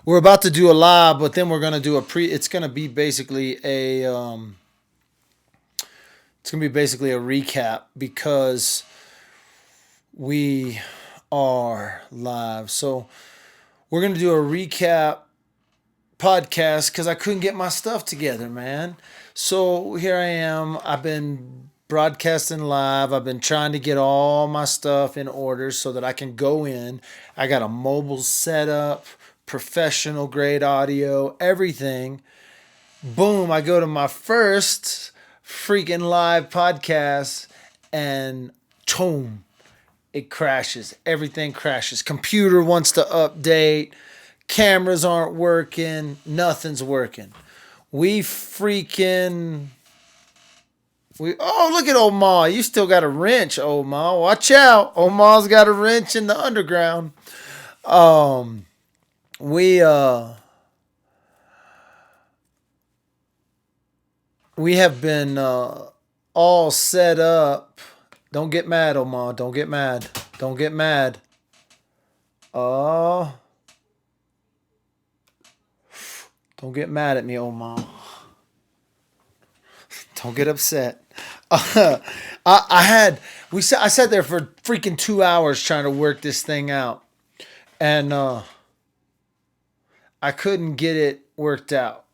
we're about to do a live, but then we're gonna do a pre. It's gonna be basically a it's gonna be basically a recap because we are live. So we're gonna do a recap podcast because I couldn't get my stuff together, man. So here I am. I've been broadcasting live. I've been trying to get all my stuff in order so that I can go in. I got a mobile setup, professional grade audio, everything. Boom, I go to my first freaking live podcast and boom, it crashes. Everything crashes. Computer wants to update. Cameras aren't working. Nothing's working. We freaking we oh look at Omar. You still got a wrench, Omar. Watch out. Omar's got a wrench in the underground. Um we uh we have been all set up. Don't get mad, Omar. Don't get mad. Don't get mad. Oh, don't get mad at me, Omar. Don't get upset. I had I sat there for freaking 2 hours trying to work this thing out, and I couldn't get it worked out.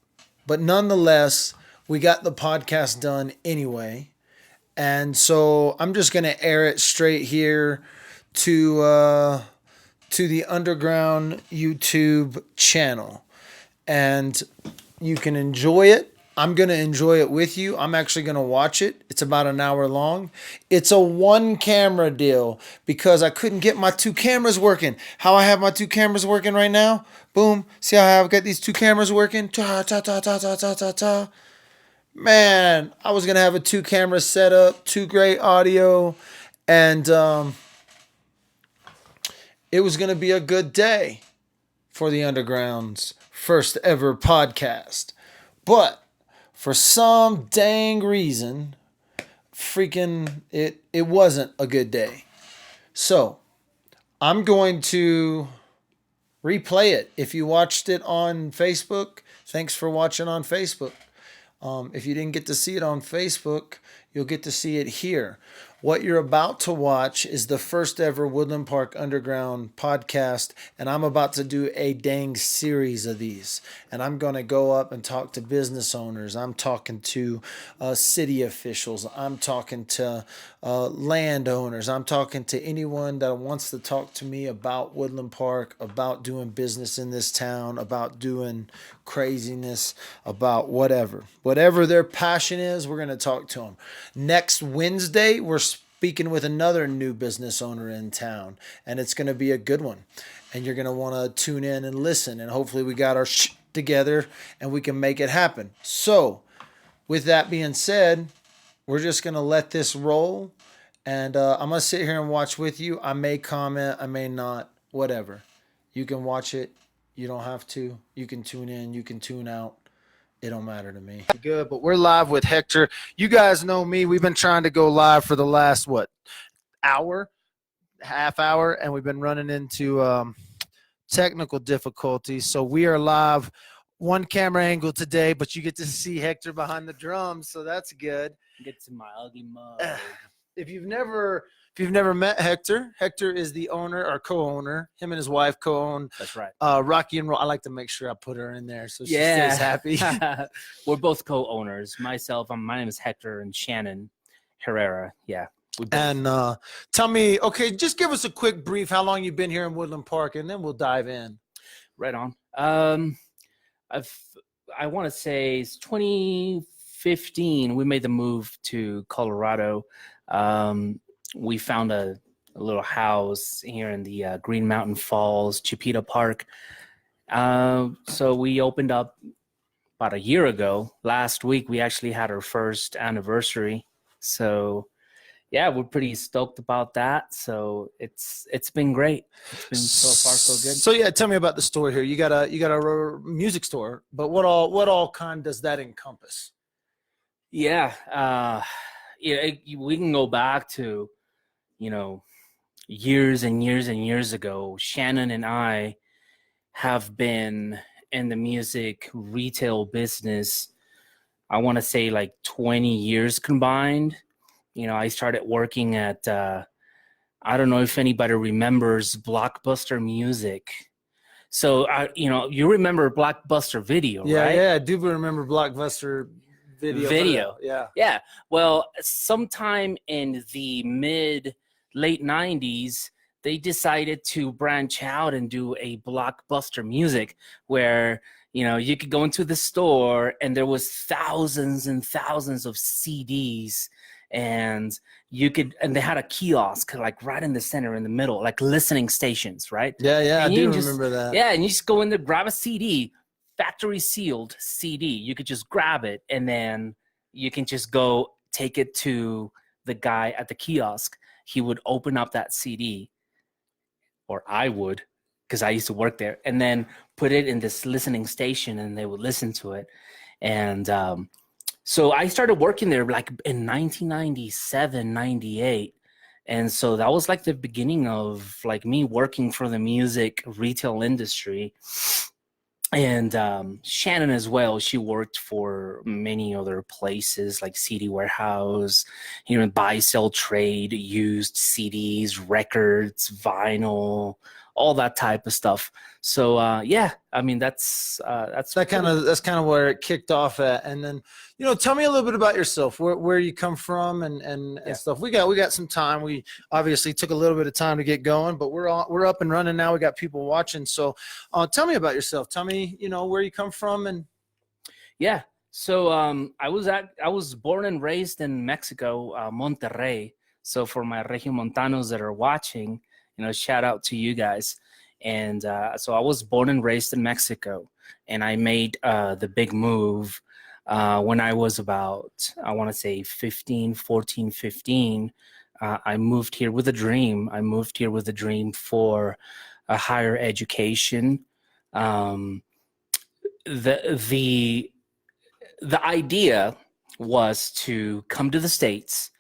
But nonetheless, we got the podcast done anyway, and so I'm just gonna air it straight here to the underground YouTube channel, and you can enjoy it. I'm going to enjoy it with you. I'm actually going to watch it. It's about an hour long. It's a one camera deal because I couldn't get my two cameras working. How I have my two cameras working right now? Boom. See how I've got these two cameras working? Ta ta ta ta ta ta ta ta. Man, I was going to have a two camera setup, two great audio, and it was going to be a good day for the Underground's first ever podcast. But for some dang reason, freaking it wasn't a good day. So I'm going to replay it. If you watched it on Facebook, thanks for watching on Facebook. If you didn't get to see it on Facebook, you'll get to see it here. What you're about to watch is the first ever Woodland Park Underground podcast, and I'm about to do a dang series of these. And I'm going to go up and talk to business owners. I'm talking to city officials. I'm talking to landowners. I'm talking to anyone that wants to talk to me about Woodland Park, about doing business in this town, about doing craziness, about whatever. Whatever their passion is, we're going to talk to them. Next Wednesday, we're speaking with another new business owner in town, and it's going to be a good one. And you're going to want to tune in and listen, and hopefully we got our together and we can make it happen. So, with that being said, we're just going to let this roll, and I'm going to sit here and watch with you. I may comment, I may not, whatever. You can watch it. You don't have to. You can tune in, you can tune out. It don't matter to me. Good, but we're live with Hector. You guys know me. We've been trying to go live for the last, hour, half hour, and we've been running into technical difficulties. So we are live, one camera angle today, but you get to see Hector behind the drums, so that's good. Get to my ugly mug. If you've never met Hector, Hector is the owner or co-owner. Him and his wife co-own. That's right. Rocky and Roll. I like to make sure I put her in there so she stays happy. We're both co-owners. My name is Hector, and Shannon Herrera. Yeah. And tell me, okay, just give us a quick brief. How long you've been here in Woodland Park, and then we'll dive in. Right on. I want to say it's 2015. We made the move to Colorado. We found a little house here in the Green Mountain Falls, Chipeta Park. So we opened up about a year ago. Last week, we actually had our first anniversary. So yeah, we're pretty stoked about that. So it's been great. It's been so far so good. So yeah, tell me about the store here. You got a music store, but what all kind does that encompass? Yeah, we can go back to, years and years and years ago. Shannon and I have been in the music retail business, I want to say like 20 years combined. I started working at, I don't know if anybody remembers Blockbuster Music. So, you remember Blockbuster Video, Yeah, right? yeah, I do remember Blockbuster Video. Yeah. Yeah. Well, sometime in the late 90s, they decided to branch out and do a Blockbuster Music where, you could go into the store and there was thousands and thousands of CDs, and and they had a kiosk like right in the center, in the middle, like listening stations, right? Yeah, yeah, I And do you can remember that. yeah, and you just go in there, grab a CD, factory sealed CD. You could just grab it and then you can just go take it to the guy at the kiosk. He would open up that CD, or I would, because I used to work there, and then put it in this listening station and they would listen to it. And so I started working there like in 1997, 98. And so that was like the beginning of like me working for the music retail industry. And Shannon as well, she worked for many other places like CD Warehouse, buy, sell, trade, used CDs, records, vinyl, all that type of stuff. So yeah, I mean that's That's kind of where it kicked off at. And then, tell me a little bit about yourself, where you come from and stuff. We got some time. We obviously took a little bit of time to get going, but we're up and running now. We got people watching. So tell me about yourself. Tell me, where you come from. And yeah. So I was born and raised in Mexico, Monterrey. So for my Regiomontanos that are watching, shout out to you guys. And so I was born and raised in Mexico, and I made the big move when I was about, I want to say 15. I moved here with a dream. I moved here with a dream for a higher education. The idea was to come to the States,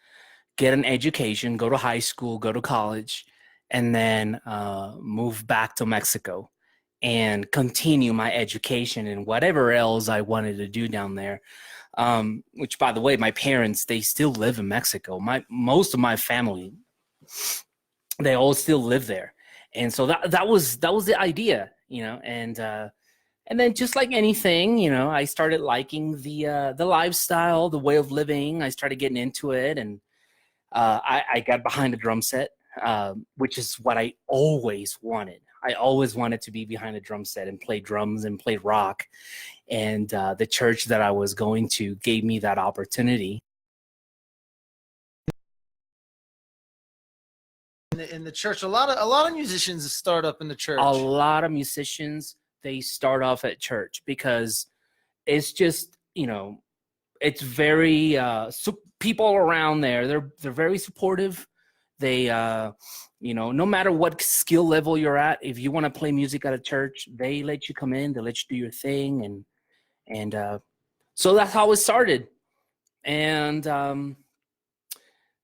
get an education, go to high school, go to college, and then move back to Mexico and continue my education and whatever else I wanted to do down there. Which, by the way, my parents, they still live in Mexico. Most of my family, they all still live there. And so that was the idea, and then just like anything, I started liking the lifestyle, the way of living. I started getting into it, and I got behind a drum set, which is what I always wanted. I always wanted to be behind a drum set and play drums and play rock. And the church that I was going to gave me that opportunity. in the church, a lot of musicians start up in the church. A lot of musicians, they start off at church because it's just, it's very people around there, they're very supportive. They no matter what skill level you're at, if you want to play music at a church, they let you come in, they let you do your thing. And so that's how it started. And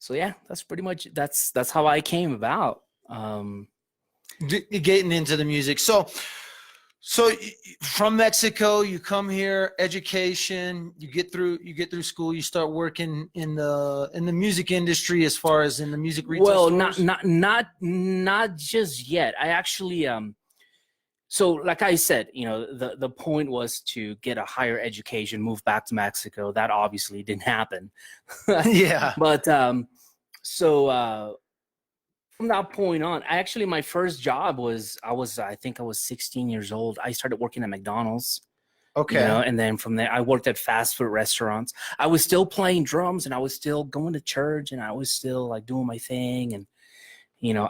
so yeah, that's pretty much that's how I came about getting into the music. So from Mexico, you come here, education, you get through school, you start working in the music industry, as far as in the music retail stores? Not just yet. I actually so like I said, the point was to get a higher education, move back to Mexico. That obviously didn't happen. Yeah. But so from that point on, my first job was I think I was 16 years old. I started working at McDonald's. Okay. And then from there, I worked at fast food restaurants. I was still playing drums, and I was still going to church, and I was still like doing my thing. And,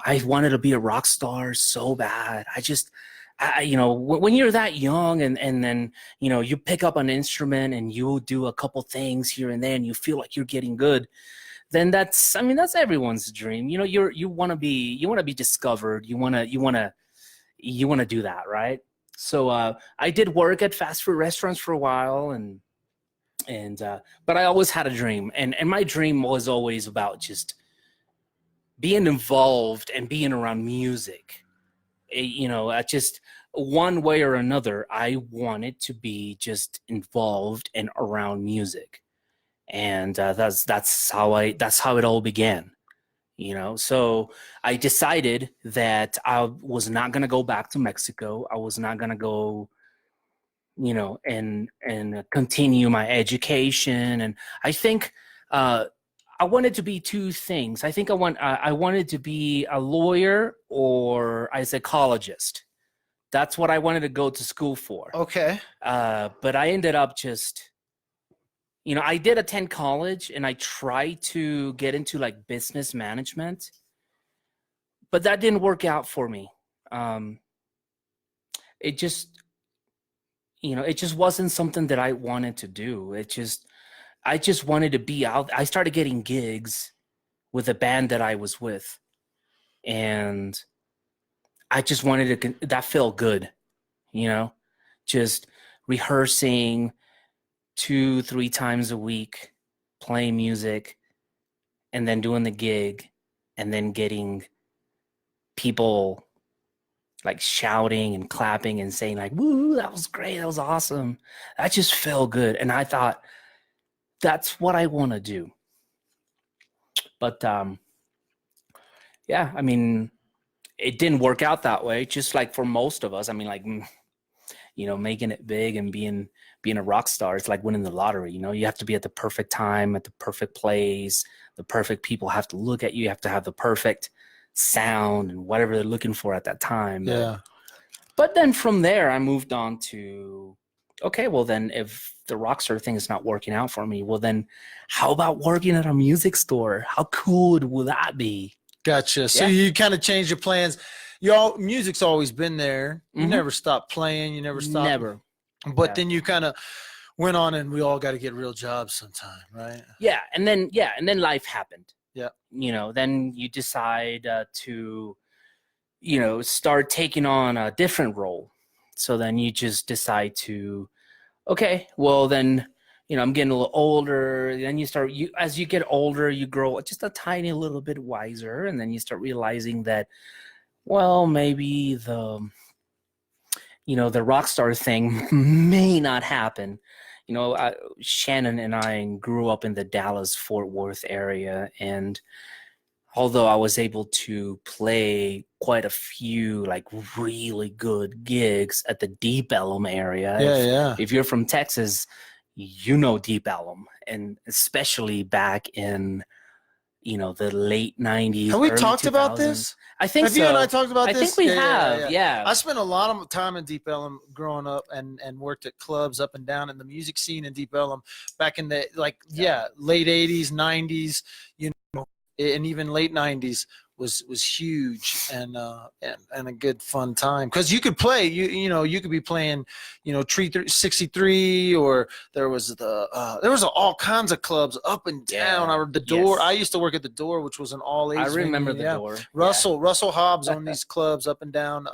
I wanted to be a rock star so bad. When you're that young and then, you pick up an instrument and you do a couple things here and there and you feel like you're getting good, then that's everyone's dream. You want to be discovered. You want to do that, right? So I did work at fast food restaurants for a while, but I always had a dream, and my dream was always about just being involved and being around music. one way or another, I wanted to be just involved and around music, and that's how it all began. So I decided that I was not going to go back to Mexico. I was not going to go, and continue my education. And I think I wanted to be two things. I think I wanted to be a lawyer or a psychologist. That's what I wanted to go to school for. Okay. But I ended up just, I did attend college and I tried to get into like business management, but that didn't work out for me. It just, it just wasn't something that I wanted to do. I just wanted to be out. I started getting gigs with a band that I was with, and I just wanted to, that felt good, just rehearsing 2-3 times a week, playing music, and then doing the gig, and then getting people like shouting and clapping and saying like, "Woo, that was great, that was awesome." That just felt good, and I thought that's what I want to do. But yeah, I mean, it didn't work out that way. Just like for most of us, I mean, like, making it big and being a rock star, it's like winning the lottery. You have to be at the perfect time, at the perfect place. The perfect people have to look at you. You have to have the perfect sound and whatever they're looking for at that time. Yeah. But then from there, I moved on to, okay, well then if the rock star thing is not working out for me, well then how about working at a music store? How cool would that be? Gotcha. So Yeah. you kind of changed your plans. Music's always been there. You never stopped playing. You never stopped. Never. But then you kind of went on, and we all got to get real jobs sometime, right? Yeah, and then life happened. Yeah. Then you decide to, start taking on a different role. So then you just decide to, okay, well then, I'm getting a little older. Then as you get older, you grow just a tiny little bit wiser, and then you start realizing that, well, maybe the rock star thing may not happen. Shannon and I grew up in the Dallas-Fort Worth area, and although I was able to play quite a few like really good gigs at the Deep Ellum area. If you're from Texas, Deep Ellum, and especially back in the late 90s. Have we talked 2000s. about this? I think have so. You and I talked about I this? think we have. Yeah. I spent a lot of time in Deep Ellum growing up, and worked at clubs up and down in the music scene in Deep Ellum back in the late 80s, 90s, and even late 90s was huge, and a good fun time, because you could play, you could be playing, Tree 63, or there was all kinds of clubs up and down. The Door. Yes. I used to work at the Door, which was an all age. I remember the Door. Russell Hobbs owned these clubs up and down.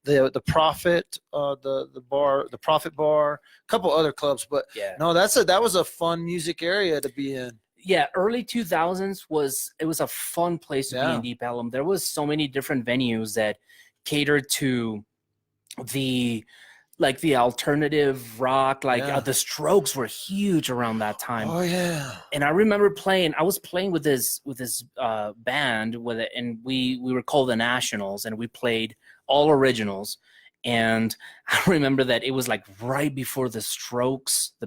The Prophet, the Prophet Bar, a couple other clubs, but no, that was a fun music area to be in. Yeah, early 2000s was a fun place to be in Deep Ellum. There was so many different venues that catered to the alternative rock, the Strokes were huge around that time. Oh yeah. And I remember I was playing with this band with it, and we were called the Nationals, and we played all originals. And I remember that it was like right before the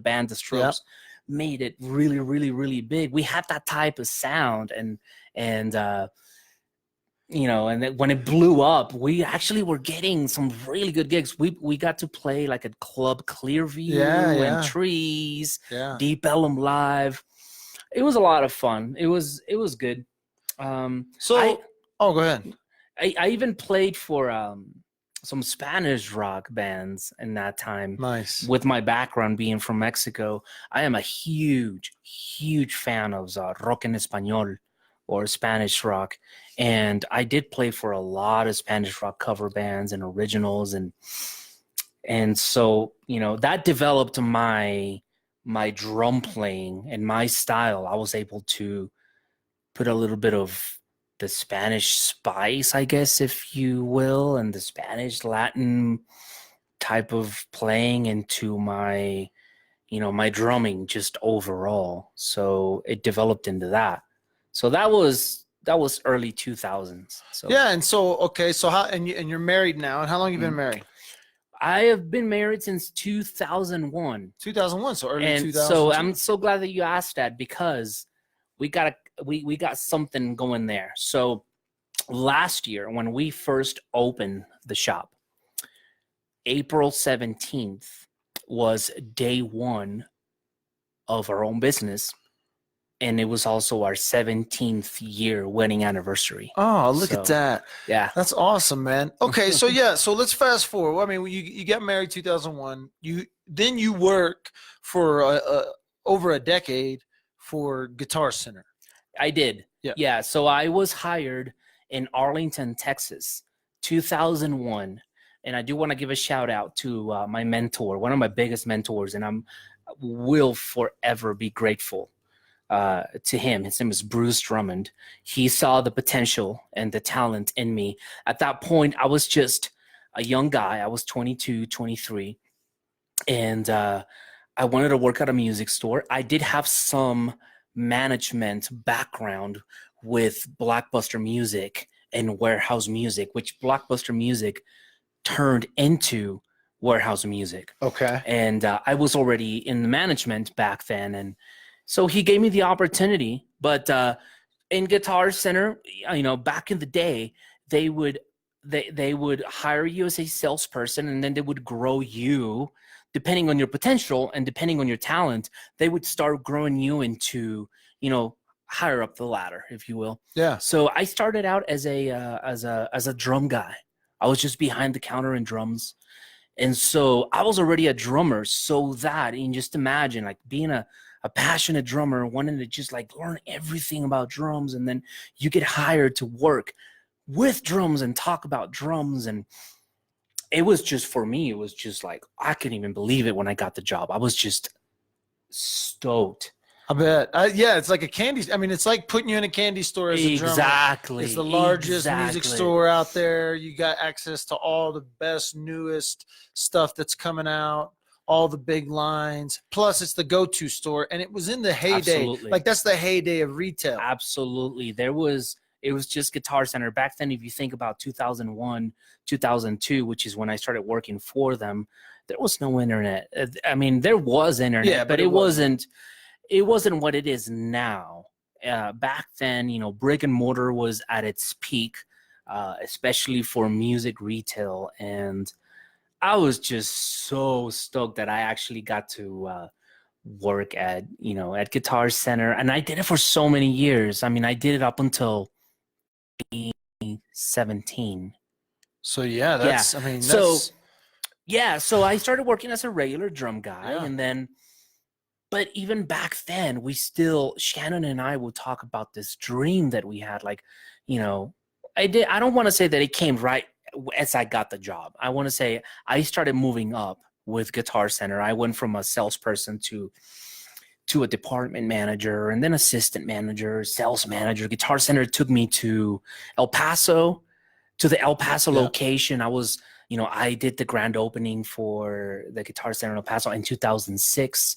band The Strokes made it really, really, really big. We had that type of sound, and then when it blew up, we actually were getting some really good gigs. We got to play like at Club Clearview and Trees, Deep Ellum Live. It was a lot of fun. It was good. Go ahead. I even played for some Spanish rock bands in that time. Nice. With my background being from Mexico, I am a huge, huge fan of rock en español, or Spanish rock. And I did play for a lot of Spanish rock cover bands and originals. And so, that developed my drum playing and my style. I was able to put a little bit of the Spanish spice, I guess, if you will, and the Spanish Latin type of playing into my, my drumming just overall. So it developed into that. So that was early 2000s. So Yeah, and so okay, so how and you're married now, and how long you been married? I have been married since 2001. 2001, so early And 2000. so I'm so glad that you asked that, because we got something going there. So last year when we first opened the shop, April 17th was day one of our own business. And it was also our 17th year wedding anniversary. Oh, look at that. Yeah. That's awesome, man. Okay, so yeah, so let's fast forward. I mean, you got married 2001. You work for over a decade for Guitar Center. I did. Yeah. Yeah. So I was hired in Arlington, Texas, 2001. And I do want to give a shout out to my mentor, one of my biggest mentors, and I will forever be grateful to him. His name is Bruce Drummond. He saw the potential and the talent in me. At that point, I was just a young guy. I was 22, 23. And I wanted to work at a music store. I did have some management background with Blockbuster Music and Warehouse Music, which Blockbuster Music turned into Warehouse Music. Okay. And I was already in the management back then. And so he gave me the opportunity. But in Guitar Center, back in the day, they would hire you as a salesperson, and then they would grow you depending on your potential and depending on your talent. They would start growing you into, higher up the ladder, if you will. Yeah. So I started out as a drum guy. I was just behind the counter in drums. And so I was already a drummer, so that, and just imagine like being a passionate drummer, wanting to just like learn everything about drums, and then you get hired to work with drums and talk about drums. And it was just, for me, it was just like, I couldn't even believe it when I got the job. I was just stoked. I bet. Yeah, it's like a candy. I mean, it's like putting you in a candy store as a drummer. Exactly. It's the largest music store out there. You got access to all the best, newest stuff that's coming out, all the big lines. Plus, it's the go-to store, and it was in the heyday. Absolutely. Like, that's the heyday of retail. Absolutely. It was just Guitar Center. Back then, if you think about 2001, 2002, which is when I started working for them, there was no internet. I mean, there was internet, but it wasn't what it is now. Back then, brick and mortar was at its peak, especially for music retail. And I was just so stoked that I actually got to work at Guitar Center. And I did it for so many years. I mean, I did it up until 2017. So yeah, that's, Yeah. I mean, that's... So I started working as a regular drum guy, and then, but even back then, Shannon and I would talk about this dream that we had. Like, I don't want to say that it came right as I got the job. I want to say I started moving up with Guitar Center. I went from a salesperson to a department manager, and then assistant manager, sales manager. Guitar Center took me to El Paso, to the El Paso location. I did the grand opening for the Guitar Center in El Paso in 2006.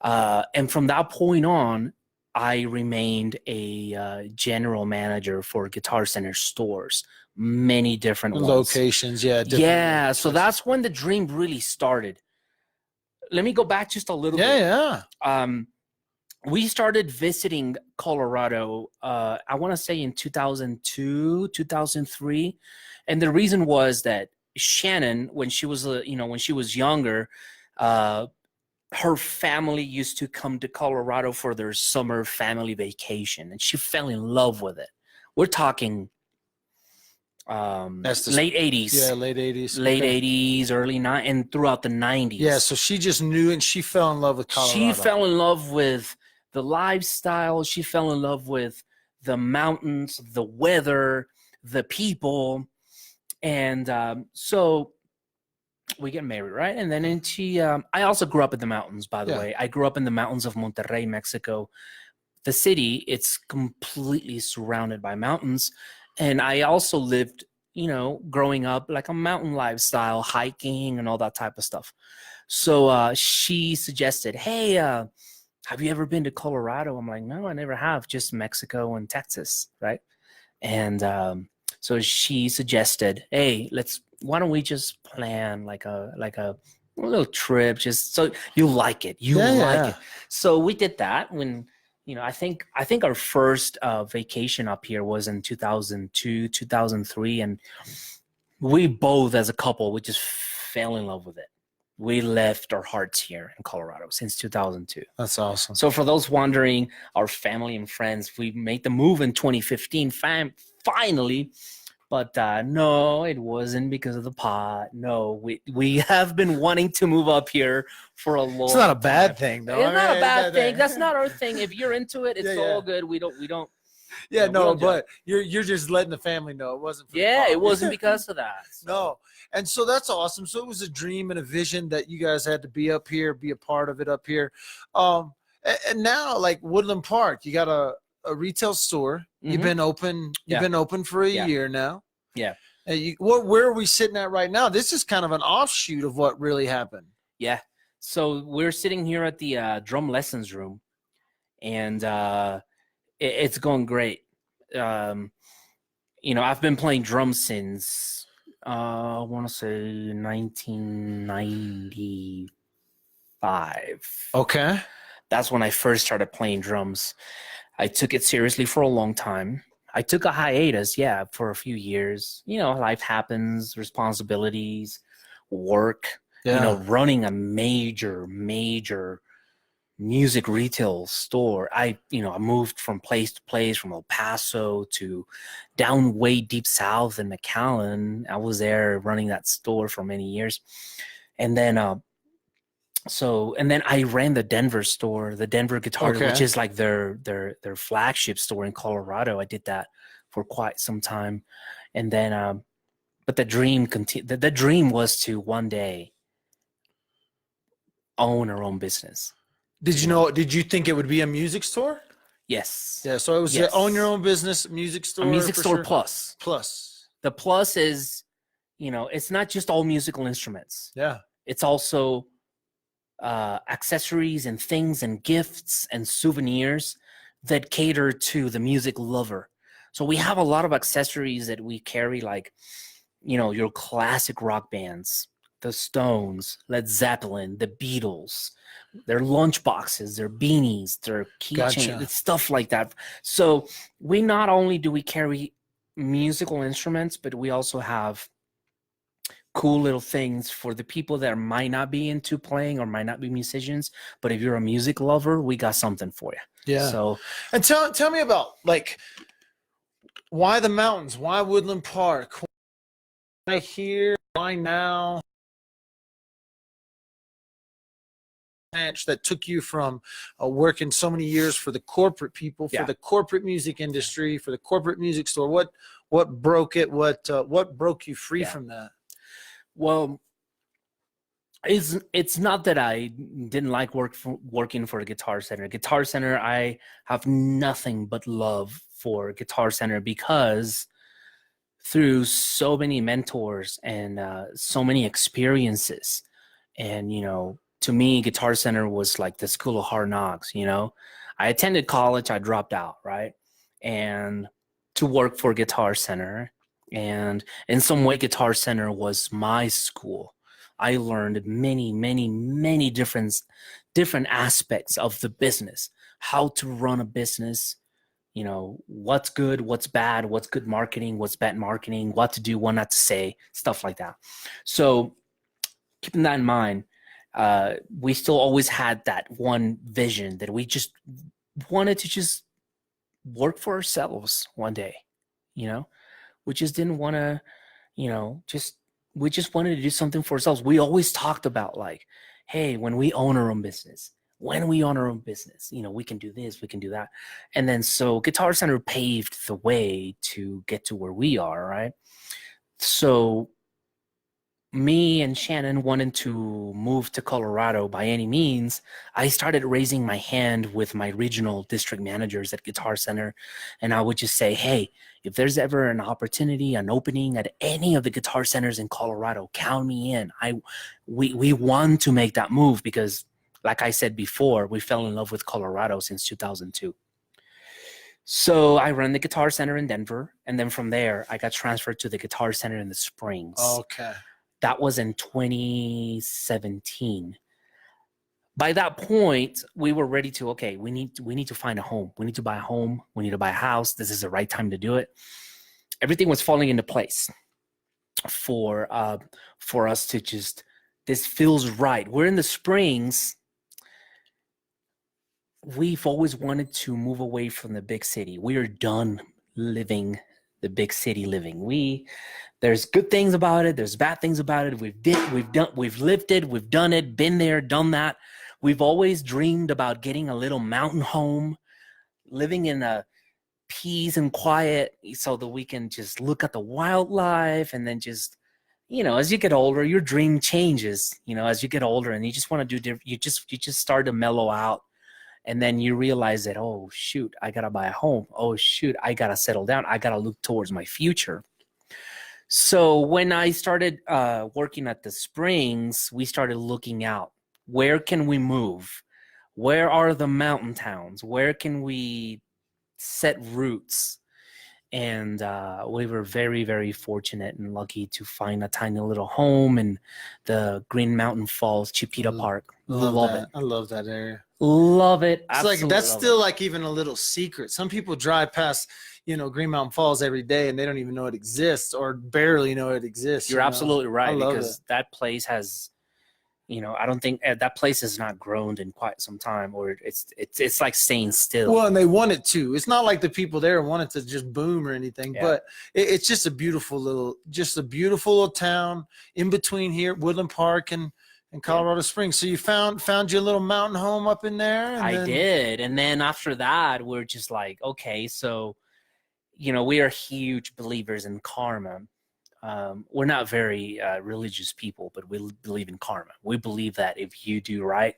And from that point on, I remained a general manager for Guitar Center stores, many different locations. Yeah. So that's when the dream really started. Let me go back just a little bit. Yeah. We started visiting Colorado, I want to say in 2002, 2003. And the reason was that Shannon, when she was younger, her family used to come to Colorado for their summer family vacation, and she fell in love with it. We're talking late 80s. Yeah, late 80s. Late 80s, early 90s, and throughout the 90s. Yeah, so she just knew, and she fell in love with Colorado. She fell in love with the lifestyle. She fell in love with the mountains, the weather, the people. And so we get married, right? And then I also grew up in the mountains, by the way. I grew up in the mountains of Monterrey, Mexico. the city, it's completely surrounded by mountains. And I also lived, growing up like a mountain lifestyle, hiking and all that type of stuff. So she suggested, hey, have you ever been to Colorado? I'm like, no, I never have, just Mexico and Texas, right? And so she suggested, hey, why don't we just plan like a little trip, just so you like it. You like it. So we did that when, I think our first vacation up here was in 2002, 2003. And we both as a couple, we just fell in love with it. We left our hearts here in Colorado since 2002. That's awesome. So for those wondering, our family and friends, we made the move in 2015, finally. But no, it wasn't because of the pot. No, we have been wanting to move up here for a long time. It's not a bad thing, though. It's not a bad thing. That's not our thing. If you're into it, it's all good. We don't. Yeah, no, but you're just letting the family know it wasn't. For it wasn't because of that. So. No, and so that's awesome. So it was a dream and a vision that you guys had to be up here, be a part of it up here. And now, like Woodland Park, you got a retail store. Mm-hmm. You've been open. You've been open for a year now. Yeah. Where are we sitting at right now? This is kind of an offshoot of what really happened. Yeah. So we're sitting here at the drum lessons room, and it's going great. I've been playing drums since I want to say 1995. Okay. That's when I first started playing drums. I took it seriously for a long time. I took a hiatus, for a few years. Life happens, responsibilities, work, running a major music retail store. I moved from place to place, from El Paso to down way deep south in McAllen. I was there running that store for many years. And then I ran the Denver store, the Denver Guitar, which is like their flagship store in Colorado. I did that for quite some time. And then but the dream the dream was to one day own our own business. Did you think it would be a music store? Yes. Yeah, so it was own your own business, music store. A music store sure. Plus. The plus is, it's not just all musical instruments. Yeah. It's also accessories and things and gifts and souvenirs that cater to the music lover. So we have a lot of accessories that we carry, like, your classic rock bands, the Stones, Led Zeppelin, the Beatles, their lunch boxes, their beanies, their keychains, stuff like that. So we not only do we carry musical instruments, but we also have cool little things for the people that might not be into playing or might not be musicians. But if you're a music lover, we got something for you. Yeah. So, and tell me about, like, why the mountains? Why Woodland Park? Why here? Why now? That took you from working so many years for the corporate people, for the corporate music industry, for the corporate music store. What broke it? What broke you free from that? Well, it's not that I didn't like working for Guitar Center. Guitar Center, I have nothing but love for Guitar Center because through so many mentors and so many experiences, and to me, Guitar Center was like the school of hard knocks. I attended college, I dropped out, right? And to work for Guitar Center. And in some way, Guitar Center was my school. I learned many different aspects of the business, how to run a business, what's good, what's bad, what's good marketing, what's bad marketing, what to do, what not to say, stuff like that. So keeping that in mind, we still always had that one vision that we just wanted to just work for ourselves one day. We just didn't want to, we just wanted to do something for ourselves. We always talked about, like, hey, when we own our own business, we can do this, we can do that. And then so Guitar Center paved the way to get to where we are, right? So me and Shannon wanted to move to Colorado by any means, I started raising my hand with my regional district managers at Guitar Center. And I would just say, hey, if there's ever an opportunity, an opening at any of the guitar centers in Colorado, count me in. We want to make that move because, like I said before, we fell in love with Colorado since 2002. So I run the Guitar Center in Denver. And then from there, I got transferred to the Guitar Center in the Springs. Okay. That was in 2017. By that point, we were ready to, okay, we need to find a home. We need to buy a home. We need to buy a house. This is the right time to do it. Everything was falling into place for us to just, this feels right. We're in the Springs. We've always wanted to move away from the big city. We are done living the big city living. There's good things about it. There's bad things about it. We've lived it. We've done it, been there, done that. We've always dreamed about getting a little mountain home, living in a peace and quiet so that we can just look at the wildlife and then just, as you get older, your dream changes, as you get older and you just want to do different, you just start to mellow out. And then you realize that, oh, shoot, I got to buy a home. Oh, shoot, I got to settle down. I got to look towards my future. So when I started working at the Springs, we started looking out. Where can we move? Where are the mountain towns? Where can we set roots? And we were very, very fortunate and lucky to find a tiny little home in the Green Mountain Falls, Chipeta Park. Love it. I love that area. Love it. It's like that's still like even a little secret. Some people drive past, Green Mountain Falls every day and they don't even know it exists or barely know it exists. You're absolutely right because it. that place has, I don't think that place has not grown in quite some time, or it's like staying still. Well, and they want it to. It's not like the people there want it to just boom or anything, but it's just a beautiful little town in between here, Woodland Park and Colorado Springs. So you found you a little mountain home up in there? I did. And then after that, we're just like, okay, so, we are huge believers in karma. We're not very religious people, but we believe in karma. We believe that if you do right,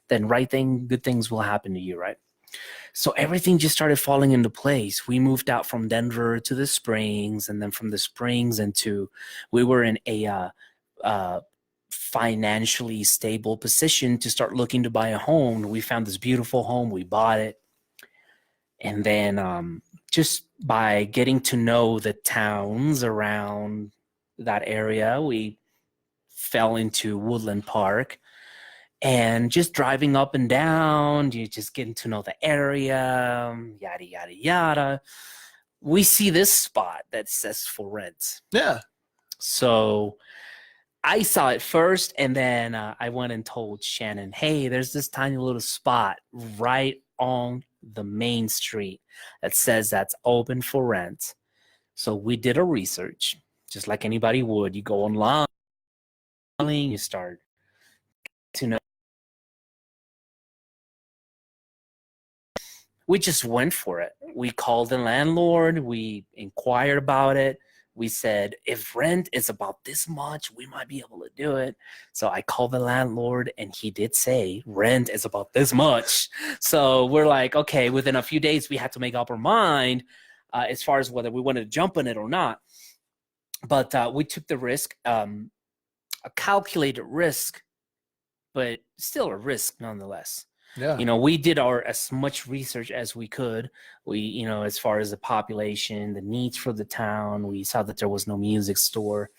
then good things will happen to you, right? So everything just started falling into place. We moved out from Denver to the Springs, and then from the Springs we were in a financially stable position to start looking to buy a home. We found this beautiful home. We bought it. And then just by getting to know the towns around that area, we fell into Woodland Park. And just driving up and down, you just getting to know the area, yada, yada, yada. We see this spot that says for rent. Yeah. So I saw it first, and then I went and told Shannon, hey, there's this tiny little spot right on the main street that says that's open for rent. So we did a research, just like anybody would. You go online, you start to know. We just went for it. We called the landlord. We inquired about it. We said, if rent is about this much, we might be able to do it. So I called the landlord, and he did say rent is about this much. So we're like, okay, within a few days, we had to make up our mind as far as whether we wanted to jump on it or not. But we took the risk, a calculated risk, but still a risk nonetheless. Yeah. We did as much research as we could. We, as far as the population, the needs for the town, we saw that there was no music store,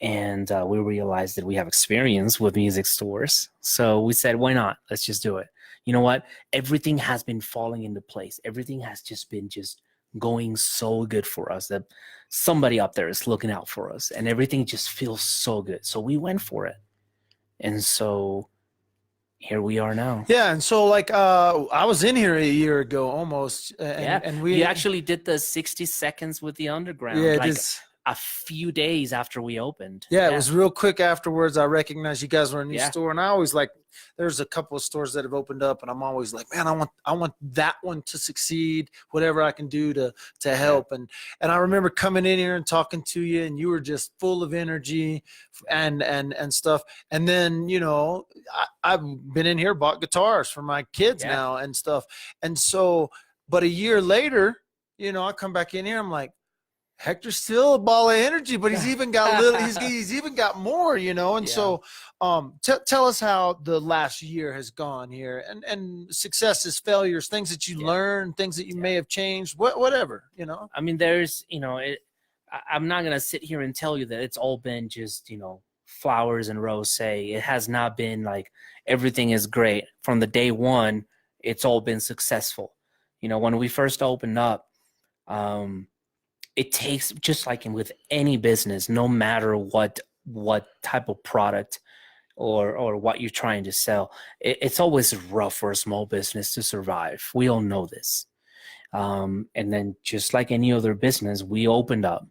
and we realized that we have experience with music stores. So we said, why not? Let's just do it. You know what? Everything has been falling into place. Everything has been going so good for us that somebody up there is looking out for us, and everything just feels so good. So we went for it. And so here we are now. Yeah, and so I was in here a year ago almost, and we actually did the 60 seconds with the underground. Yeah, a few days after we opened. Yeah, it was real quick afterwards. I recognized you guys were a new Yeah. store, and I always like. There's a couple of stores that have opened up, and I'm always like, man, I want that one to succeed. Whatever I can do to help. And I remember coming in here and talking to you, and you were just full of energy, and stuff. And then I've been in here, bought guitars for my kids now and stuff. And so, but a year later, I come back in here, I'm like, Hector's still a ball of energy, but he's even got a little. He's even got more, And so, tell us how the last year has gone here, and successes, failures, things that you learned, things that you may have changed, whatever. I mean, there's, I'm not gonna sit here and tell you that it's all been just, flowers and rosé. It has not been like everything is great from the day one. It's all been successful. When we first opened up, it takes, just like with any business, no matter what type of product or what you're trying to sell, it's always rough for a small business to survive. We all know this. And then just like any other business, we opened up.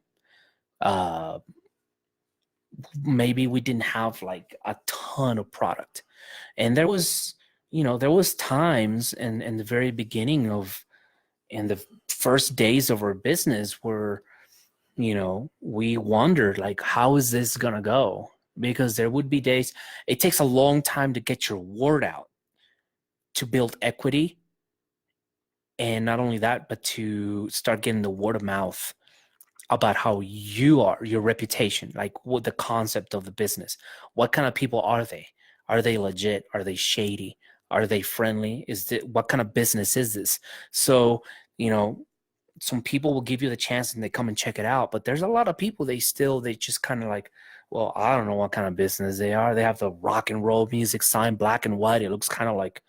Maybe we didn't have like a ton of product. And there was times in the very beginning in the first days of our business where, we wondered, like, how is this going to go? Because there would be days, it takes a long time to get your word out, to build equity. And not only that, but to start getting the word of mouth about how you are, your reputation, like what the concept of the business. What kind of people are they? Are they legit? Are they shady? Are they friendly? What kind of business is this? So, some people will give you the chance and they come and check it out, but there's a lot of people, they just kind of like, well, I don't know what kind of business they are. They have the rock and roll music sign, black and white. It looks kind of like,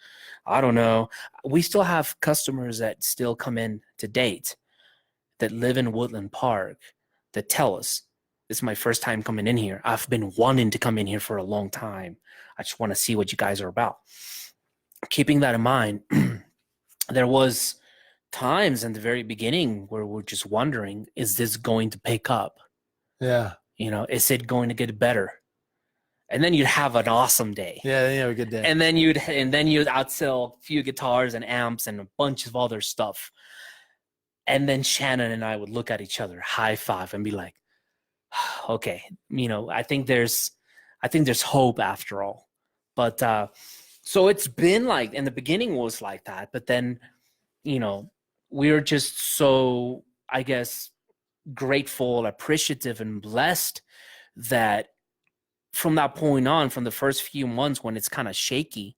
I don't know. We still have customers that still come in to date that live in Woodland Park that tell us, this is my first time coming in here. I've been wanting to come in here for a long time. I just want to see what you guys are about. Keeping that in mind, there was times in the very beginning where we're just wondering, is this going to pick up? Yeah. Is it going to get better? And then you'd have an awesome day. Yeah, then you have a good day. And then you'd outsell a few guitars and amps and a bunch of other stuff. And then Shannon and I would look at each other, high five, and be like, okay, I think there's hope after all. But so it's been like, in the beginning was like that, but then, we're just so, I guess, grateful, appreciative, and blessed that from that point on, from the first few months when it's kind of shaky,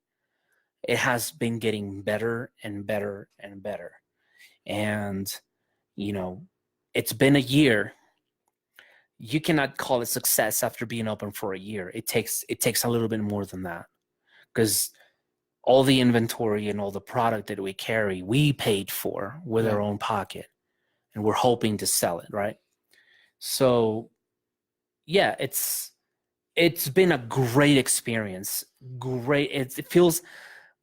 it has been getting better and better and better. And, it's been a year. You cannot call it success after being open for a year. It takes a little bit more than that, because all the inventory and all the product that we carry, we paid for with our own pocket, and we're hoping to sell it, right? So, yeah, it's been a great experience. Great. It feels,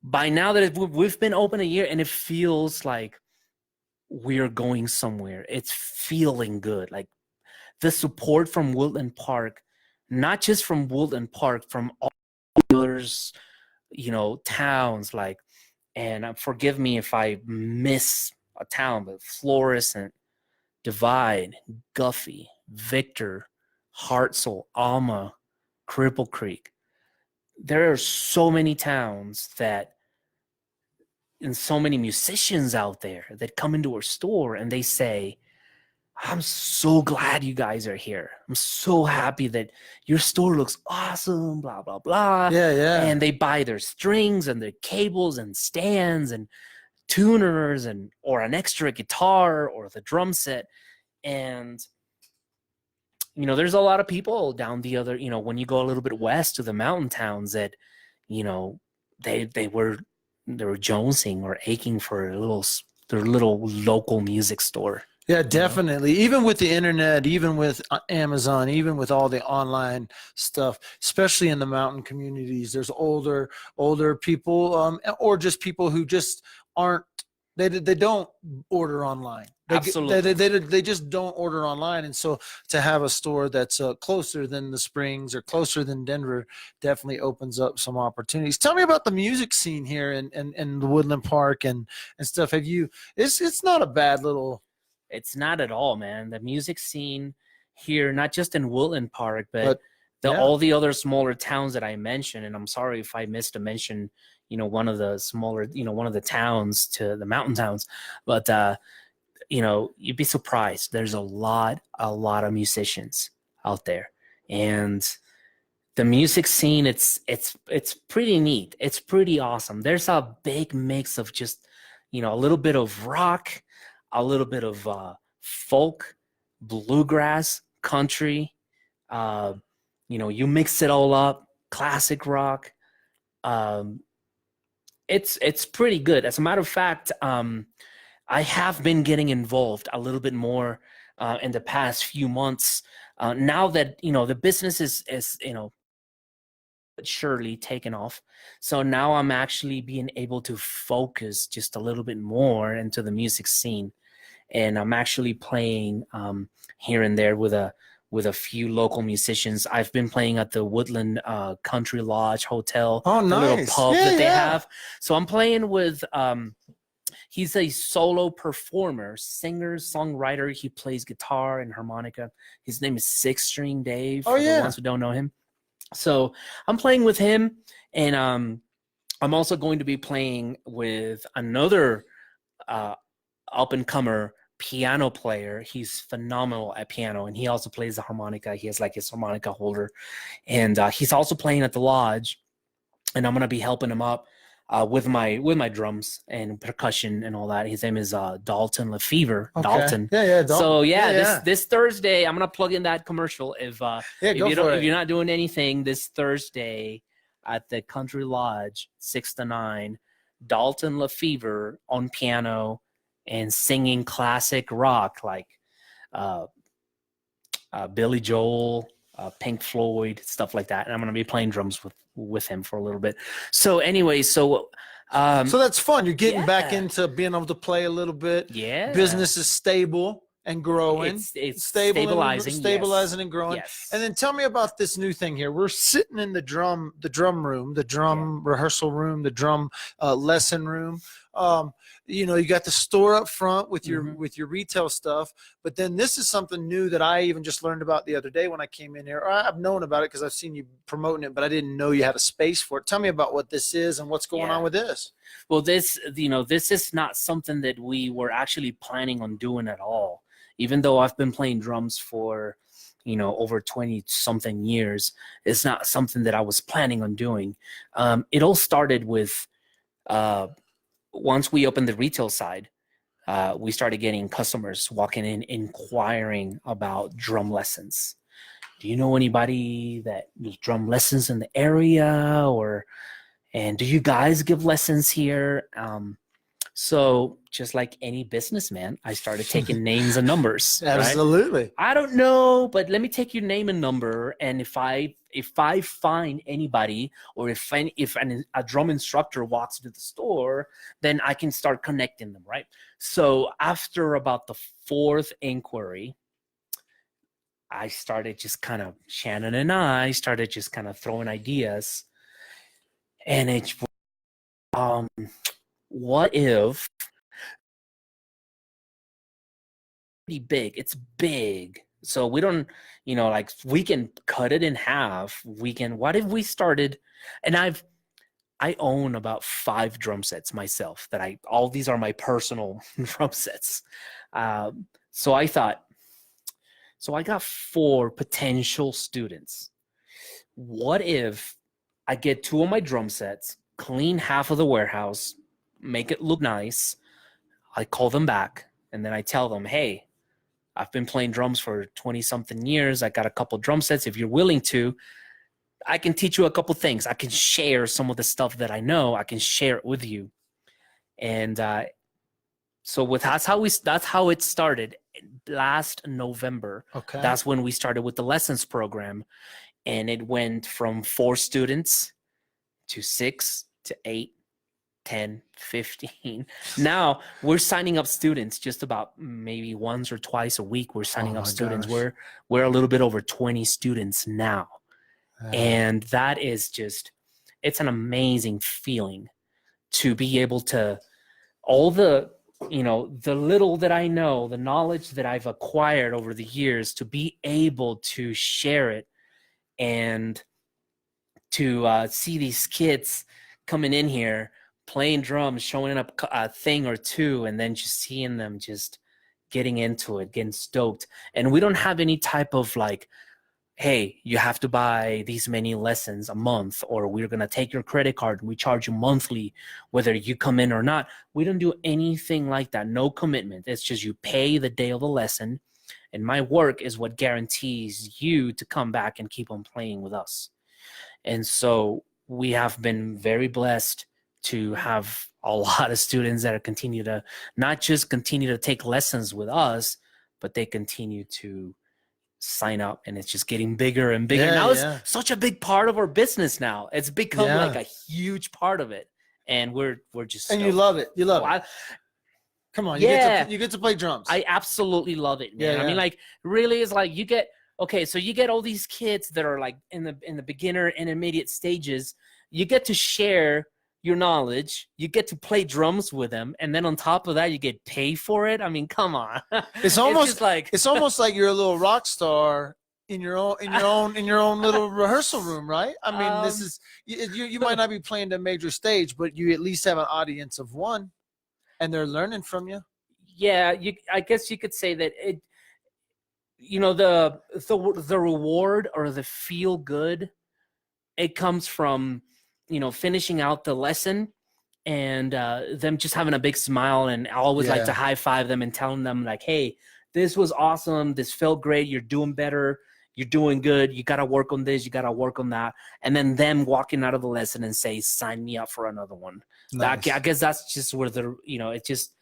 by now that we've been open a year, and it feels like we're going somewhere. It's feeling good. Like the support from Woodland Park, not just from Woodland Park, from all others, towns, like, and forgive me if I miss a town, but Florissant, Divide, Guffey, Victor, Hartselle, Alma, Cripple Creek. There are so many towns and so many musicians out there that come into our store and they say, I'm so glad you guys are here. I'm so happy that your store looks awesome, blah, blah, blah. Yeah. And they buy their strings and their cables and stands and tuners or an extra guitar or the drum set. And, there's a lot of people down the other, when you go a little bit west to the mountain towns that, they were jonesing or aching for their little local music store. Yeah, definitely. Even with the internet, even with Amazon, even with all the online stuff, especially in the mountain communities, there's older people, or just people who just They don't order online. Absolutely. They just don't order online. And so to have a store that's closer than the Springs or closer than Denver definitely opens up some opportunities. Tell me about the music scene here in the Woodland Park and stuff. It's not a bad little. It's not at all, man. The music scene here, not just in Woodland Park, but yeah. all the other smaller towns that I mentioned, and I'm sorry if I missed to mention, one of the smaller, one of the towns to the mountain towns, but you'd be surprised. There's a lot of musicians out there, and the music scene, it's pretty neat. It's pretty awesome. There's a big mix of just, a little bit of rock, a little bit of folk, bluegrass, country. You mix it all up, classic rock. It's pretty good. As a matter of fact, I have been getting involved a little bit more in the past few months. Now that the business is surely taken off, so now I'm actually being able to focus just a little bit more into the music scene, and I'm actually playing here and there with a few local musicians. I've been playing at the Woodland Country Lodge Hotel, Oh, the little nice. pub Yeah, that they yeah. have. So I'm playing with he's a solo performer, singer, songwriter. He plays guitar and harmonica. His name is Six String Dave, Oh, for yeah. the ones who don't know him. So I'm playing with him, and I'm also going to be playing with another up-and-comer piano player. He's phenomenal at piano, and he also plays the harmonica. He has like his harmonica holder, and he's also playing at the lodge, and I'm going to be helping him up with my drums and percussion and all that. His name is Dalton Lefevre. Okay. Dalton. Yeah, Dalton. So Yeah. this Thursday, I'm gonna plug in that commercial. If if you're not doing anything this Thursday at the Country Lodge, 6 to 9, Dalton Lefevre on piano and singing classic rock like Billy Joel, Pink Floyd, stuff like that. And I'm gonna be playing drums with him for a little bit. So anyway, so that's fun. You're getting back into being able to play a little bit. Yeah. Business is stable and growing. It's stabilizing and growing. Yes. And then tell me about this new thing here. We're sitting in the drum room, the drum rehearsal room, the drum lesson room. You got the store up front with your retail stuff, but then this is something new that I even just learned about the other day when I came in here. I've known about it because I've seen you promoting it, but I didn't know you had a space for it. Tell me about what this is and what's going on with this. Well, this is not something that we were actually planning on doing at all. Even though I've been playing drums for over 20 something years, it's not something that I was planning on doing. It all started with once we opened the retail side, we started getting customers walking in inquiring about drum lessons. Do you know anybody that does drum lessons in the area, and do you guys give lessons here? So just like any businessman, I started taking names and numbers. Absolutely. Right? I don't know, but let me take your name and number, and if I find anybody, or if a drum instructor walks into the store, then I can start connecting them, right? So after about the fourth inquiry, I started just kind of, Shannon and I started just kind of throwing ideas, and it's what if big? It's big. So we don't, like we can cut it in half. What if we started, and I own about 5 drum sets myself all these are my personal drum sets. So I thought, so I got 4 potential students. What if I get 2 of my drum sets, clean half of the warehouse, make it look nice. I call them back, and then I tell them, hey, I've been playing drums for 20 something years. I got a couple drum sets. If you're willing to, I can teach you a couple things. I can share some of the stuff that I know. I can share it with you. And so that's how it started last November. Okay. That's when we started with the lessons program, and it went from 4 students to 6 to 8, 10, 15. Now we're signing up students just about maybe once or twice a week. We're signing up students. Gosh. We're a little bit over 20 students now. And that is just, it's an amazing feeling to be able to, all the, the little that I know, the knowledge that I've acquired over the years, to be able to share it and to see these kids coming in here, playing drums, showing up a thing or two, and then just seeing them just getting into it, getting stoked. And we don't have any type of like, hey, you have to buy these many lessons a month, or we're going to take your credit card and we charge you monthly, whether you come in or not. We don't do anything like that. No commitment. It's just you pay the day of the lesson. And my work is what guarantees you to come back and keep on playing with us. And so we have been very blessed to have a lot of students that are continue to not just continue to take lessons with us, but they continue to sign up, and it's just getting bigger and bigger. Now it's such a big part of our business now. It's become like a huge part of it. And we're just stoked. And you love it. You love it. Come on, you get to play drums. I absolutely love it, man. I mean, like, really, is like you get all these kids that are like in the beginner intermediate stages. You get to share your knowledge, you get to play drums with them, and then on top of that you get paid for it. I mean, come on. It's almost like you're a little rock star in your own little rehearsal room, right? I mean, this is you might not be playing the major stage, but you at least have an audience of one, and they're learning from you. Yeah, I guess you could say that it, the reward or the feel good, it comes from finishing out the lesson and them just having a big smile. And I always like to high five them and telling them like, hey, this was awesome. This felt great. You're doing better. You're doing good. You got to work on this. You got to work on that. And then them walking out of the lesson and say, sign me up for another one. Nice. I guess that's just where it just,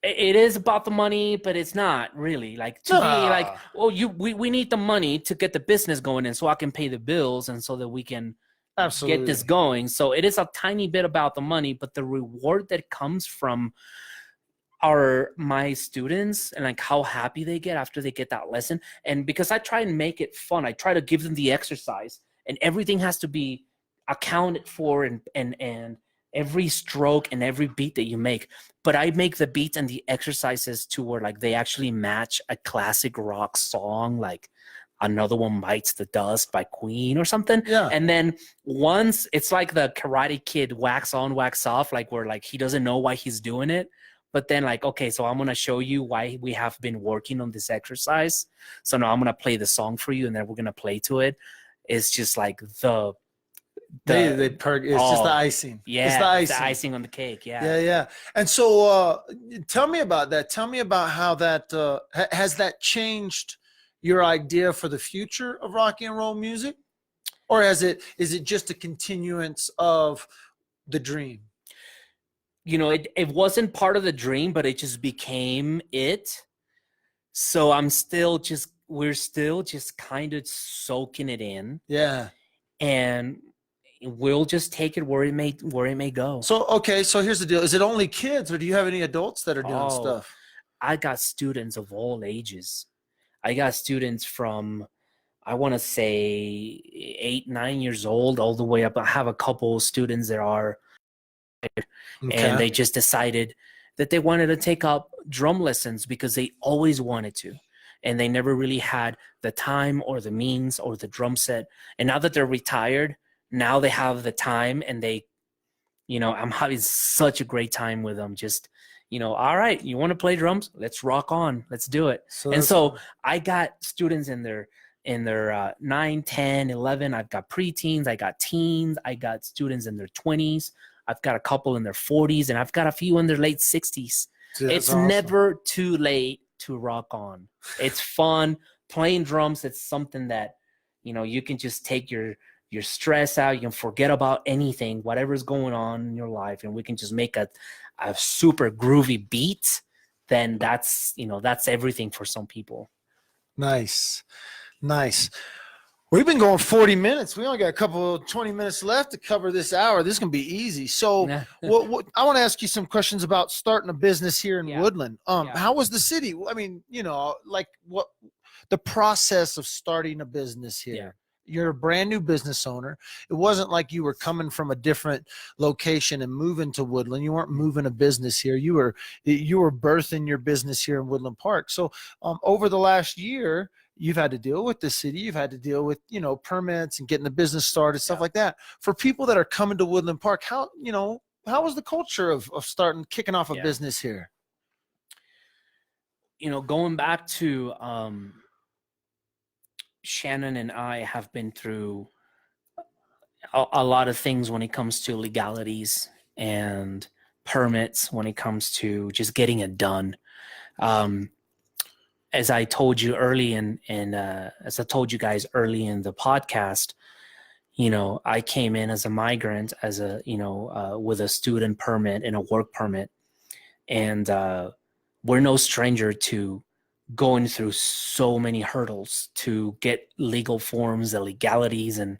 it is about the money, but it's not really like to me like, oh, we need the money to get the business going in so I can pay the bills and so that we can get this going. So it is a tiny bit about the money, but the reward that comes from my students and like how happy they get after they get that lesson. And because I try and make it fun, I try to give them the exercise, and everything has to be accounted for and every stroke and every beat that you make. But I make the beats and the exercises to where like they actually match a classic rock song, like Another One Bites the Dust by Queen or something. Yeah. And then once it's like the Karate Kid wax on, wax off, like where like he doesn't know why he's doing it. But then like, okay, so I'm going to show you why we have been working on this exercise. So now I'm going to play the song for you and then we're going to play to it. It's just like it's just the icing. Yeah, it's the icing on the cake. Yeah. And so tell me about that. Tell me about how that has that changed your idea for the future of rock and roll music, or is it just a continuance of the dream? It wasn't part of the dream, but it just became it. So we're still just kind of soaking it in. Yeah. And we'll just take it where it may go. So here's the deal. Is it only kids, or do you have any adults that are doing stuff? I got students of all ages. I got students from, I want to say 8, 9 years old, all the way up. I have a couple students that are, and they just decided that they wanted to take up drum lessons because they always wanted to. And they never really had the time or the means or the drum set. And now that they're retired, now they have the time, and I'm having such a great time with them. Just, all right, you want to play drums? Let's rock on. Let's do it. So I got students in their 9, 10, 11. I've got preteens. I got teens. I got students in their 20s. I've got a couple in their 40s, and I've got a few in their late 60s. It's awesome. Never too late to rock on. It's fun. Playing drums, it's something that, you can just take your stress out. You can forget about anything, whatever's going on in your life, and we can just make a super groovy beat. Then that's everything for some people. Nice. We've been going 40 minutes. We only got a couple 20 minutes left to cover this hour. This is going to be easy. So what I want to ask you some questions about starting a business here in Woodland. How was the city? I mean, like what the process of starting a business here. Yeah. You're a brand new business owner. It wasn't like you were coming from a different location and moving to Woodland. You weren't moving a business here. You were birthing your business here in Woodland Park. So over the last year, you've had to deal with the city. You've had to deal with, permits and getting the business started, stuff like that. For people that are coming to Woodland Park, how was the culture of kicking off a business here? Going back to Shannon and I have been through a lot of things when it comes to legalities and permits, when it comes to just getting it done. As I told you early as I told you guys early in the podcast, I came in as a migrant, as with a student permit and a work permit, and we're no stranger to going through so many hurdles to get legal forms, the legalities, and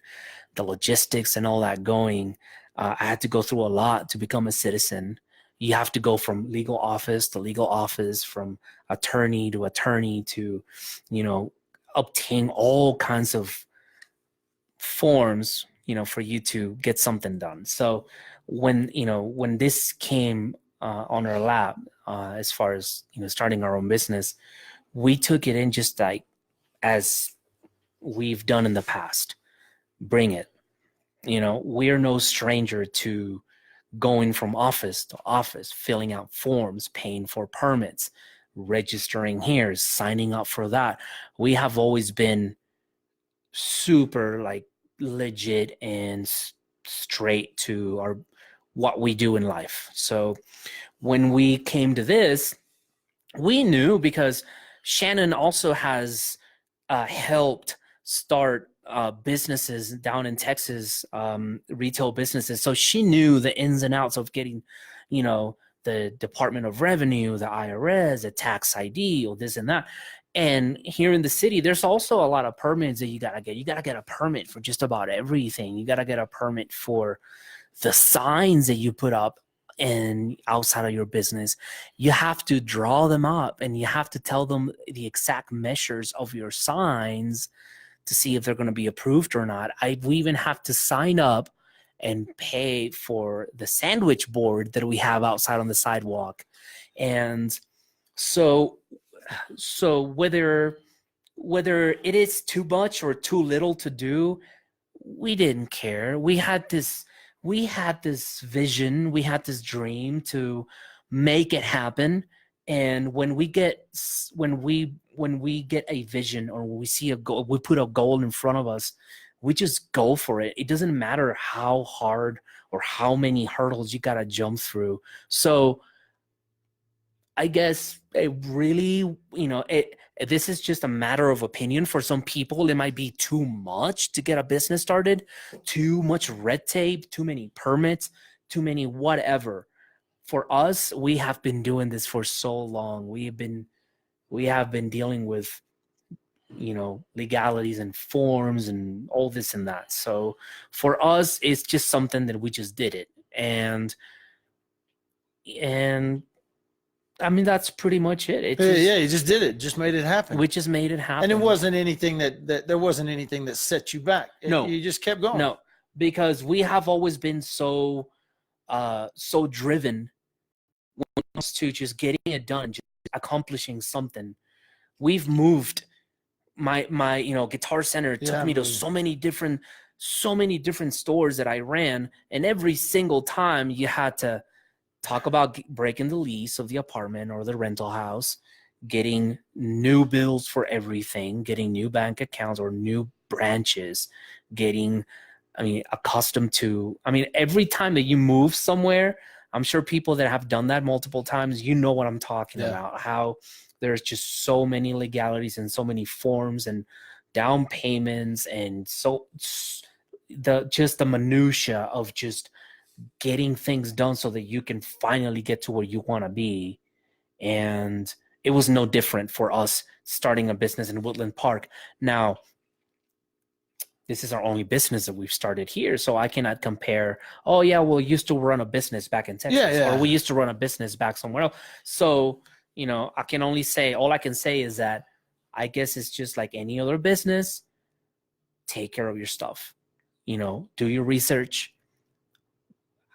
the logistics and all that going. I had to go through a lot to become a citizen. You have to go from legal office to legal office, from attorney to, obtain all kinds of forms, for you to get something done. So when this came on our lap, as far as, starting our own business, we took it in just like as we've done in the past. Bring it. We're no stranger to going from office to office, filling out forms, paying for permits, registering here, signing up for that. We have always been super legit and straight to what we do in life. So when we came to this, we knew, because Shannon also has helped start businesses down in Texas, retail businesses. So she knew the ins and outs of getting, the Department of Revenue, the IRS, the tax ID, or this and that. And here in the city, there's also a lot of permits that you got to get. You got to get a permit for just about everything. You got to get a permit for the signs that you put up and outside of your business. You have to draw them up, and you have to tell them the exact measures of your signs to see if they're going to be approved or not. We even have to sign up and pay for the sandwich board that we have outside on the sidewalk. And so whether it is too much or too little to do, we didn't care. We had this vision, we had this dream to make it happen. And when we get a vision, or when we see a goal, we put a goal in front of us, we just go for it. It doesn't matter how hard or how many hurdles you got to jump through. So I guess it really, this is just a matter of opinion. For some people, it might be too much to get a business started, too much red tape, too many permits, too many whatever. For us, we have been doing this for so long. We have been dealing with, legalities and forms and all this and that. So for us, it's just something that we just did it. And I mean, that's pretty much it. You just did it. Just made it happen. We just made it happen. And it wasn't anything that there wasn't anything that set you back. No. You just kept going. No, because we have always been so driven when it comes to just getting it done, just accomplishing something. We've moved. My Guitar Center took me to so many different stores that I ran, and every single time you had to talk about breaking the lease of the apartment or the rental house, getting new bills for everything, getting new bank accounts or new branches, getting, accustomed to, every time that you move somewhere, I'm sure people that have done that multiple times, what I'm talking about, how there's just so many legalities and so many forms and down payments, and so the minutia of just getting things done so that you can finally get to where you want to be. And it was no different for us starting a business in Woodland Park. Now, this is our only business that we've started here. So I cannot compare, oh, yeah, well, we used to run a business back in Texas, or we used to run a business back somewhere else. So, I can only say, all I can say is that I guess it's just like any other business. Take care of your stuff, do your research,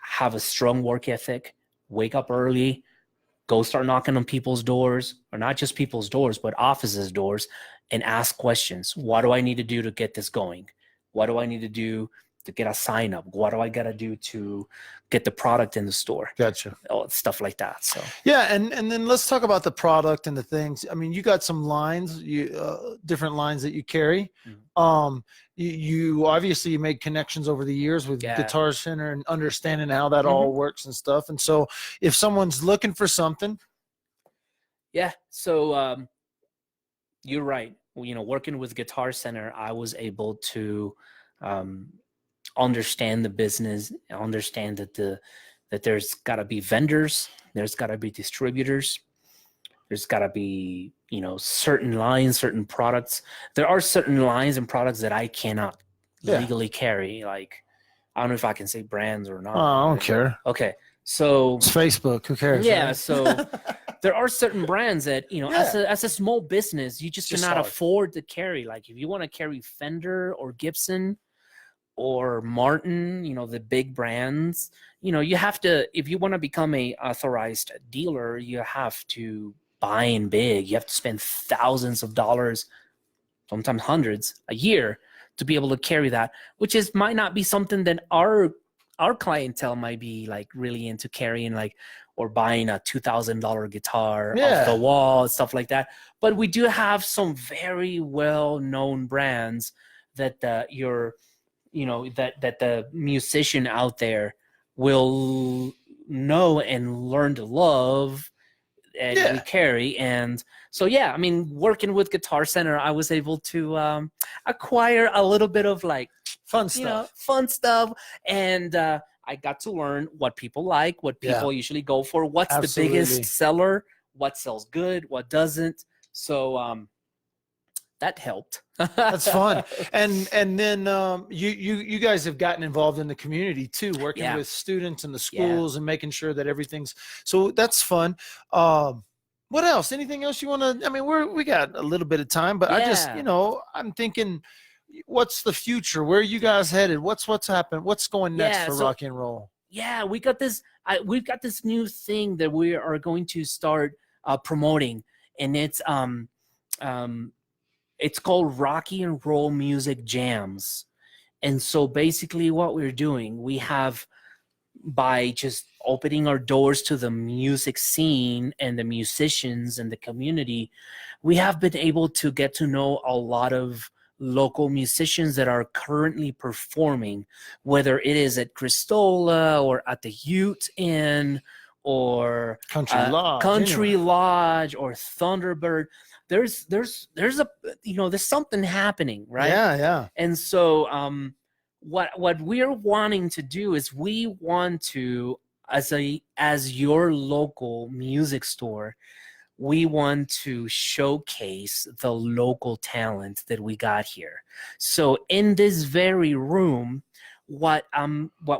have a strong work ethic, wake up early, go start knocking on people's doors, or not just people's doors, but offices' doors, and ask questions. What do I need to do to get this going? What do I need to do to get a sign up? What do I got to do to get the product in the store? Gotcha. Stuff like that. So yeah, and then let's talk about the product and the things. I mean, you got some lines, different lines that you carry. You obviously made connections over the years with Guitar Center and understanding how that all works and stuff. And so, if someone's looking for something, so you're right. Working with Guitar Center, I was able to understand the business, understand that there's got to be vendors, there's got to be distributors, there's got to be certain lines, certain products. There are certain lines and products that I cannot legally carry. Like, I don't know if I can say brands or not. Oh, I don't care. Okay, so it's Facebook. Who cares? Yeah, right? So there are certain brands that as a small business, you just cannot afford to carry. Like, if you want to carry Fender or Gibson or Martin, the big brands, you have to, if you want to become a authorized dealer, you have to buy in big. You have to spend thousands of dollars, sometimes hundreds a year, to be able to carry that, which might not be something that our clientele might be like really into carrying, like, or buying a $2,000 guitar off the wall, stuff like that. But we do have some very well-known brands that that the musician out there will know and learn to love, and we carry. And so, I mean, working with Guitar Center, I was able to acquire a little bit of like fun stuff, and I got to learn what people like, what people usually go for, what's the biggest seller, what sells good, what doesn't. So that helped. That's fun. And then you guys have gotten involved in the community too, working with students in the schools and making sure that everything's, so that's fun. What else? Anything else you want to, I mean, we got a little bit of time, but I just, I'm thinking, what's the future? Where are you guys headed? What's happened? What's going next for Rocky and Roll? Yeah, we've got this new thing that we are going to start promoting, and it's called Rocky and Roll Music Jams. And so basically what we're doing, we have, by just opening our doors to the music scene and the musicians and the community, we have been able to get to know a lot of local musicians that are currently performing, whether it is at Cristola or at the Ute Inn or Country Lodge or Thunderbird. There's something happening, right? Yeah. And so what we're wanting to do is we want to, as your local music store, we want to showcase the local talent that we got here. So in this very room, what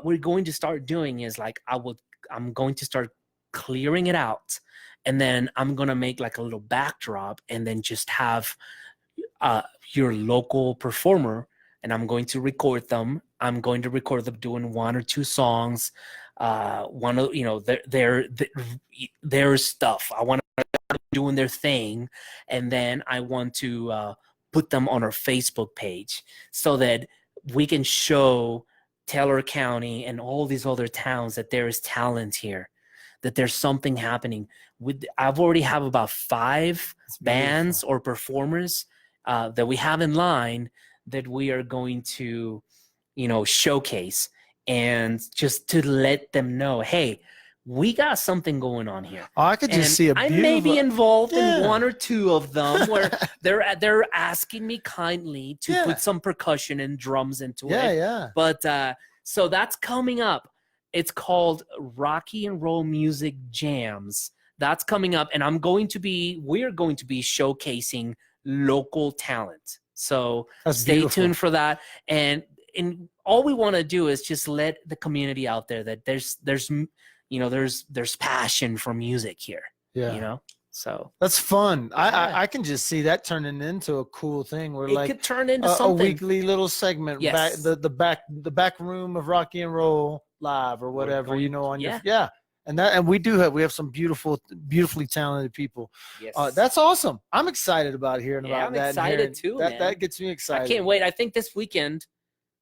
we're going to start doing is, like, I'm going to start clearing it out, and then I'm going to make like a little backdrop, and then just have your local performer, and I'm going to record them. I'm going to record them doing one or two songs, one of their stuff. I want to doing their thing, and then I want to put them on our Facebook page so that we can show Taylor County and all these other towns that there is talent here, that there's something happening. I've already have about 5 bands or performers that we have in line that we are going to, showcase, and just to let them know, hey, we got something going on here. Oh, I could just see I may be involved in one or two of them where they're asking me kindly to put some percussion and drums into it. Yeah. But so that's coming up. It's called Rocky and Roll Music Jams. That's coming up, and we're going to be showcasing local talent. So That's stay beautiful. tuned for that. And all we want to do is just let the community out there that there's passion for music here. Yeah. So that's fun. Yeah. I can just see that turning into a cool thing where it could turn into a something. weekly little segment, Yes. the back room of Rocky and Roll Live or whatever, on your and we have some beautifully talented people. Yes. That's awesome. I'm excited about hearing about I'm that. excited too, man. That gets me excited. I can't wait. I think this weekend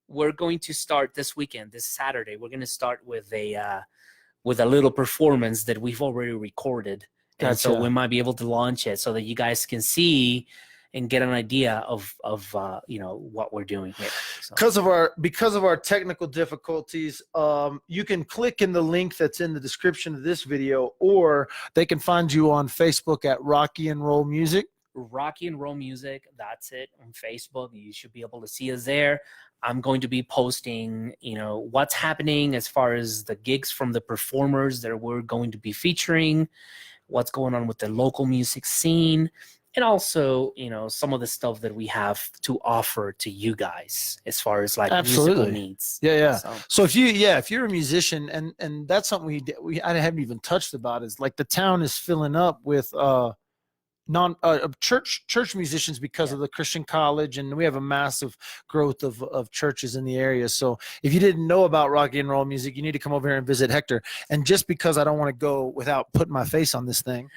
we're going to start this Saturday. We're going to start with a little performance that we've already recorded. And Gotcha. so we might be able to launch it so that you guys can see and get an idea of what we're doing here. So. Because of our technical difficulties, you can click in the link that's in the description of this video, or they can find you on Facebook at Rocky and Roll Music. Rocky and Roll Music, that's it, on Facebook. You should be able to see us there. I'm going to be posting, what's happening as far as the gigs from the performers that we're going to be featuring, what's going on with the local music scene, and also, some of the stuff that we have to offer to you guys as far as like musical needs. Yeah. So if you're a musician, and that's something I haven't even touched about, is like the town is filling up with church musicians because of the Christian college, and we have a massive growth of churches in the area. So if you didn't know about Rocky and Roll Music, you need to come over here and visit Hector. And just because I don't want to go without putting my face on this thing,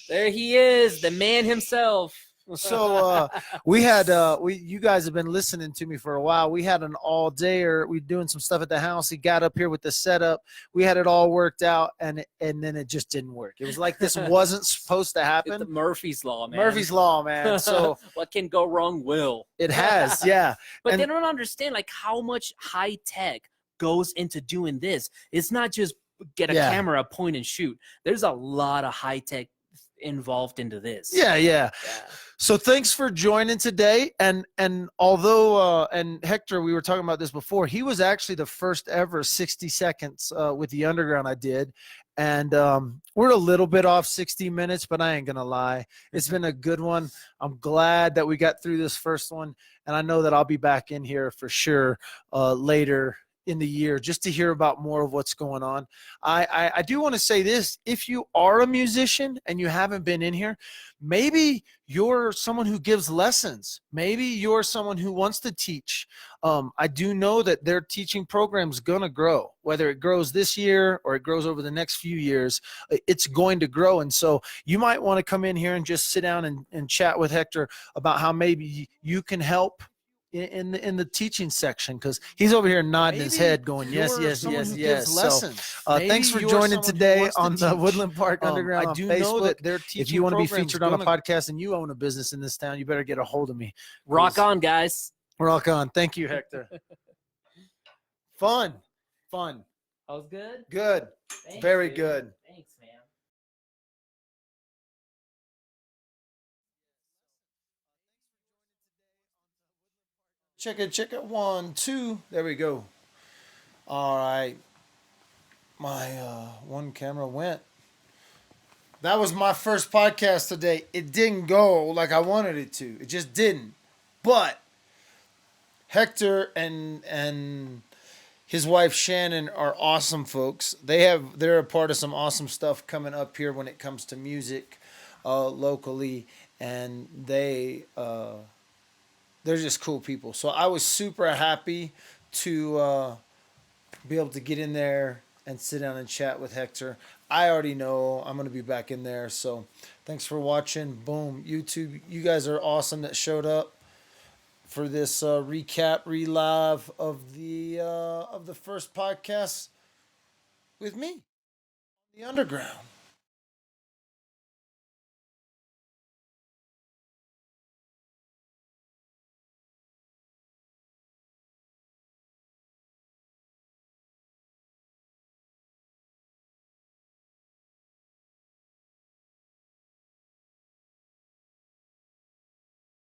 there he is, the man himself. So you guys have been listening to me for a while. We had an all-dayer. We doing some stuff at the house. He got up here with the setup. We had it all worked out, and then it just didn't work. It was like this wasn't supposed to happen. It's the Murphy's Law, man. Murphy's Law, man. So what can go wrong will. It has, yeah. But they don't understand like how much high tech goes into doing this. It's not just get a camera, point and shoot. There's a lot of high tech involved into this. Yeah. So thanks for joining today. And although and Hector, we were talking about this before, he was actually the first ever 60 seconds with the Underground I did. And we're a little bit off 60 minutes, but I ain't gonna lie, it's been a good one. I'm glad that we got through this first one, and I know that I'll be back in here for sure later in the year just to hear about more of what's going on. I do want to say this: if you are a musician and you haven't been in here, maybe you're someone who gives lessons. Maybe you're someone who wants to teach. I do know that their teaching program's gonna grow. Whether it grows this year or it grows over the next few years, it's going to grow. And so you might want to come in here and just sit down and chat with Hector about how maybe you can help in the teaching section, because he's over here nodding his head going yes. So thanks for joining today on the Woodland Park Underground on Facebook. If you want to be featured on a podcast and you own a business in this town, you better get a hold of me. Rock on, guys. Rock on. Thank you, Hector. Fun. That was good? Good. Thanks, very dude. good. Thanks, man. Check it. 1, 2. There we go. All right. My one camera went. That was my first podcast today. It didn't go like I wanted it to. It just didn't. But Hector and his wife Shannon are awesome folks. They're a part of some awesome stuff coming up here when it comes to music locally, and they're just cool people. So I was super happy to be able to get in there and sit down and chat with Hector. I already know I'm going to be back in there. So thanks for watching. Boom. YouTube, you guys are awesome that showed up for this relive of the first podcast with me, The Underground.